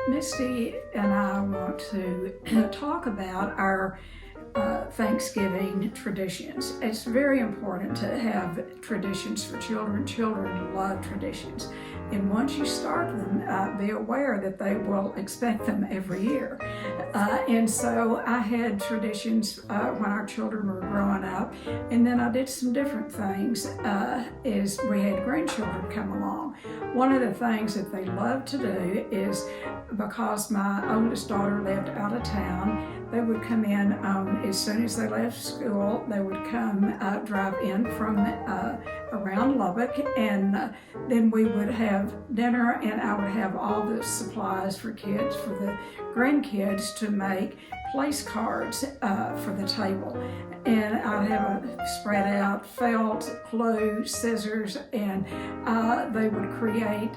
Misty and I want to talk about our Thanksgiving traditions. It's very important to have traditions for children. Children love traditions. And once you start them, be aware that they will expect them every year. And so I had traditions when our children were growing up. And then I did some different things as we had grandchildren come along. One of the things that they love to do is, because my oldest daughter lived out of town, they would come in as soon as they left school. They would come drive in from around Lubbock, and then we would have dinner, and I would have all the supplies for kids, for the grandkids, to make place cards for the table. And I'd have a spread out felt, glue, scissors, and they would create,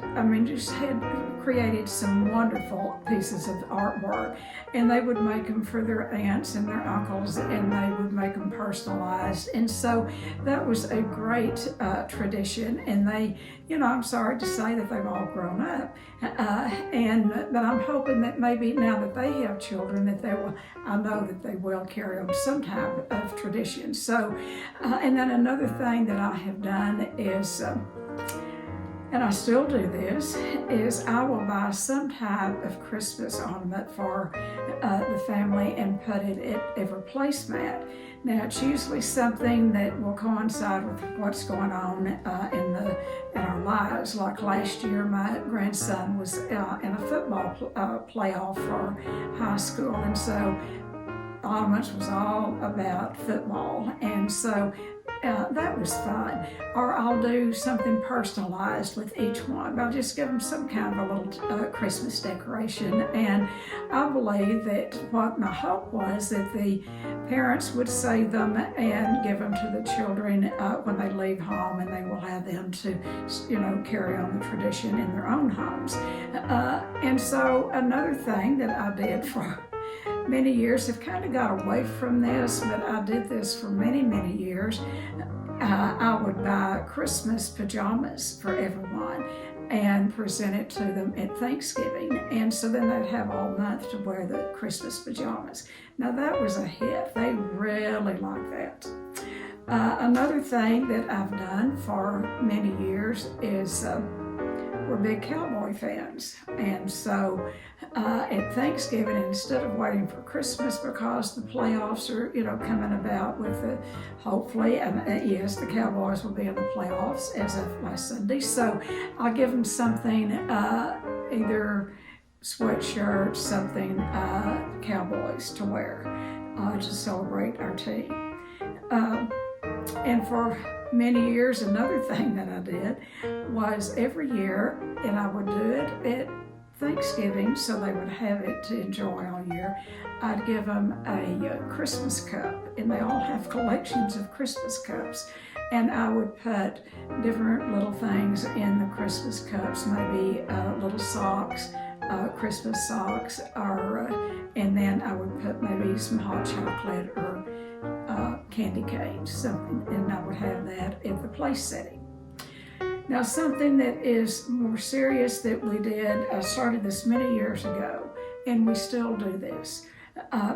just had created some wonderful pieces of artwork. And they would make them for their aunts and their uncles, and they would make them personalized. And so that was a great tradition. And they, I'm sorry to say that they've all grown up. But I'm hoping that maybe now that they have children, that they will, I know that they will carry on some type of tradition. So, and then another thing that I have done is, and I still do this, is I will buy some type of Christmas ornament for the family and put it at every placemat. Now, it's usually something that will coincide with what's going on in our lives. Like last year, my grandson was in a football playoff for high school, and so ornaments was all about football, and so that was fun. Or I'll do something personalized with each one. I'll just give them some kind of a little Christmas decoration. And I believe that what my hope was that the parents would save them and give them to the children when they leave home, and they will have them to, carry on the tradition in their own homes. And so another thing that I did for many years, have kind of got away from this, but I did this for many, many years. I would buy Christmas pajamas for everyone and present it to them at Thanksgiving. And so then they'd have all month to wear the Christmas pajamas. Now that was a hit. They really liked that. Another thing that I've done for many years is we're big cowboy fans. And so at Thanksgiving, instead of waiting for Christmas, because the playoffs are, coming about with hopefully, and yes, the Cowboys will be in the playoffs as of last Sunday. So I'll give them something, either sweatshirt, something Cowboys to wear to celebrate our team. And for many years, another thing that I did was every year, and I would do it at Thanksgiving, so they would have it to enjoy all year, I'd give them a Christmas cup, and they all have collections of Christmas cups, and I would put different little things in the Christmas cups, maybe little socks, Christmas socks, and then I would put maybe some hot chocolate or candy canes, something, and I would have that at the place setting. Now, something that is more serious that we did, I started this many years ago, and we still do this,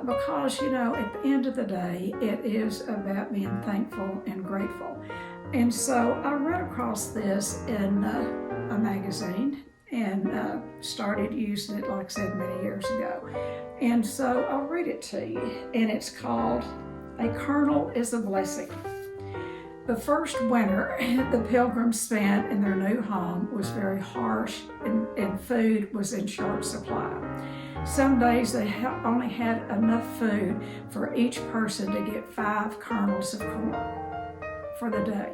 because, at the end of the day, it is about being thankful and grateful. And so I ran across this in a magazine and started using it, like I said, many years ago. And so I'll read it to you, and it's called "A Kernel is a Blessing." The first winter the Pilgrims spent in their new home was very harsh, and food was in short supply. Some days they only had enough food for each person to get 5 kernels of corn for the day.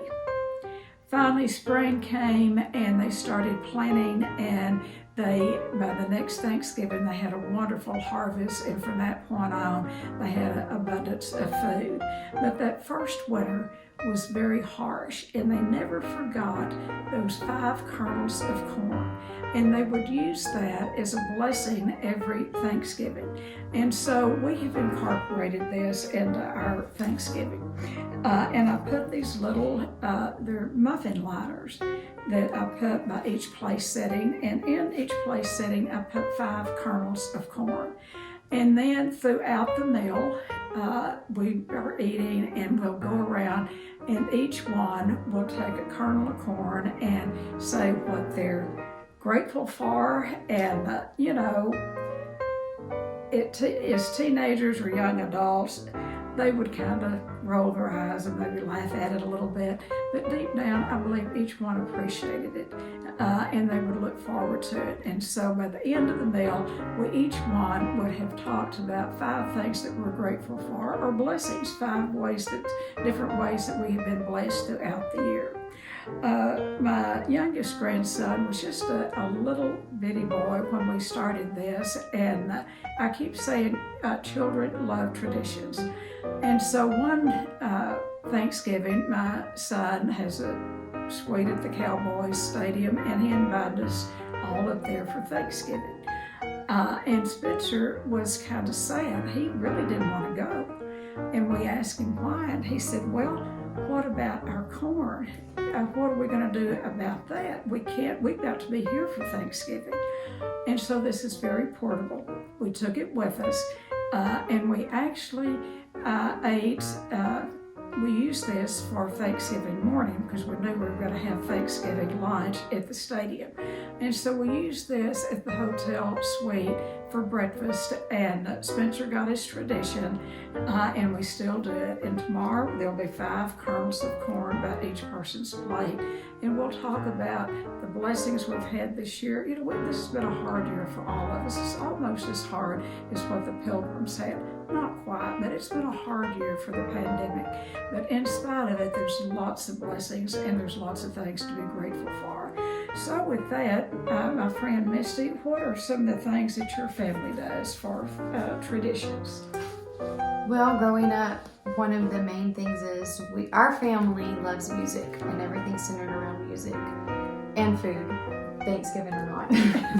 Finally, spring came, and they started planting, and by the next Thanksgiving, they had a wonderful harvest, and from that point on, they had an abundance of food. But that first winter was very harsh, and they never forgot those 5 kernels of corn, and they would use that as a blessing every Thanksgiving. And so we have incorporated this into our Thanksgiving. And I put these little, they're muffin liners, that I put by each place setting, and in each place setting I put 5 kernels of corn. And then throughout the meal, we are eating and we'll go around and each one will take a kernel of corn and say what they're grateful for. And, as teenagers or young adults, they would kind of roll their eyes and maybe laugh at it a little bit. But deep down, I believe each one appreciated it, and they would look forward to it. And so by the end of the meal, each one would have talked about 5 things that we're grateful for, or blessings, 5 different ways that we have been blessed throughout the year. My youngest grandson was just a little bitty boy when we started this, and I keep saying children love traditions. And so one Thanksgiving, my son has a suite at the Cowboys Stadium, and he invited us all up there for Thanksgiving. And Spencer was kind of sad. He really didn't want to go. And we asked him why, and he said, well, what about our corn? What are we going to do about that? We've got to be here for Thanksgiving. And so this is very portable. We took it with us, and we actually ate. We used this for Thanksgiving morning because we knew we were going to have Thanksgiving lunch at the stadium. And so we used this at the hotel suite for breakfast, and Spencer got his tradition, and we still do it. And tomorrow there'll be 5 kernels of corn by each person's plate, and we'll talk about the blessings we've had this year. This has been a hard year for all of us. It's almost as hard as what the Pilgrims had. Not quite, but it's been a hard year for the pandemic. But in spite of it, there's lots of blessings and there's lots of things to be grateful for. So with that, my friend Misty, what are some of the things that your family does for traditions? Well, growing up, one of the main things is our family loves music, and everything's centered around music and food, Thanksgiving or not.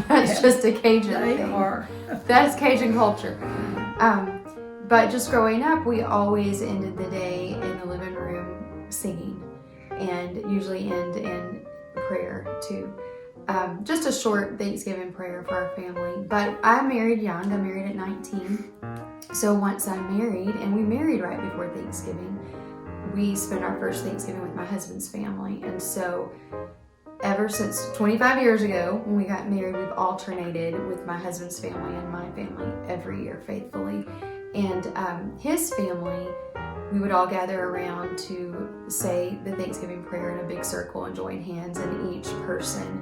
That's just a Cajun thing. They are. That's Cajun culture. But just growing up, we always ended the day in the living room singing, and usually end in prayer too. Just a short Thanksgiving prayer for our family. But I married young. I married at 19. So once I'm married, and we married right before Thanksgiving, we spent our first Thanksgiving with my husband's family. And so ever since 25 years ago, when we got married, we've alternated with my husband's family and my family every year faithfully. And his family, we would all gather around to say the Thanksgiving prayer in a big circle and join hands, and each person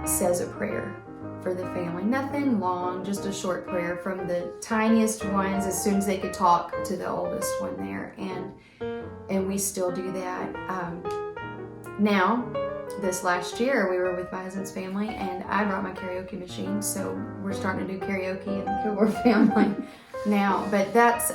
says a prayer for the family. Nothing long, just a short prayer from the tiniest ones as soon as they could talk to the oldest one there. And we still do that. Now, this last year, we were with my husband's family, and I brought my karaoke machine, so we're starting to do karaoke in the Kilgore family now. But that's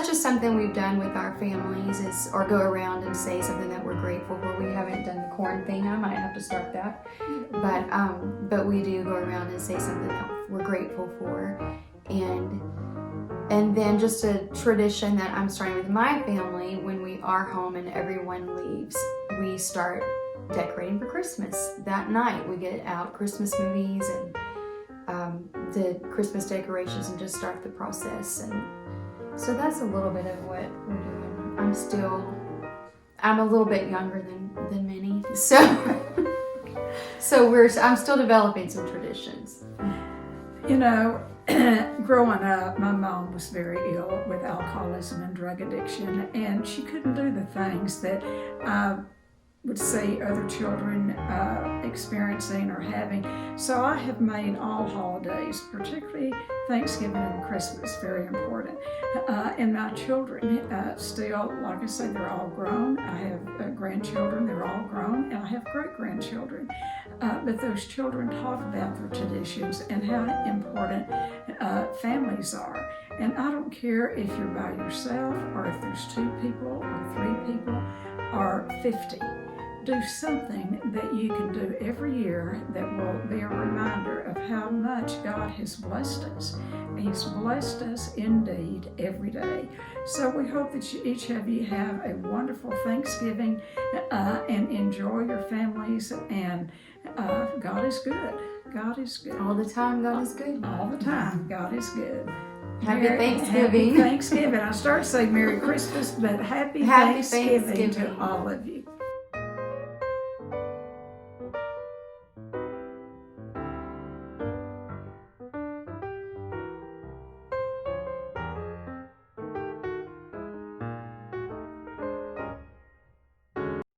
just something we've done with our families, or go around and say something that we're grateful for. We haven't done the corn thing. I might have to start that. But we do go around and say something that we're grateful for. And then just a tradition that I'm starting with my family, when we are home and everyone leaves, we start decorating for Christmas. That night we get out Christmas movies and the Christmas decorations and just start the process. And so that's a little bit of what we're doing. I'm a little bit younger than many, I'm still developing some traditions. Growing up, my mom was very ill with alcoholism and drug addiction, and she couldn't do the things that I would see other children experiencing or having. So I have made all holidays, particularly Thanksgiving and Christmas, very important. And my children still, like I say, they're all grown. I have grandchildren, they're all grown, and I have great-grandchildren. But those children talk about their traditions and how important families are. And I don't care if you're by yourself, or if there's 2 people, or 3 people, or 50. do something that you can do every year that will be a reminder of how much God has blessed us. He's blessed us indeed every day. So we hope that each of you have a wonderful Thanksgiving and enjoy your families. And God is good. God is good. All the time, God is good. All the time, God is good. Happy Thanksgiving. Happy Thanksgiving. I start to say Merry Christmas, but happy Thanksgiving to all of you.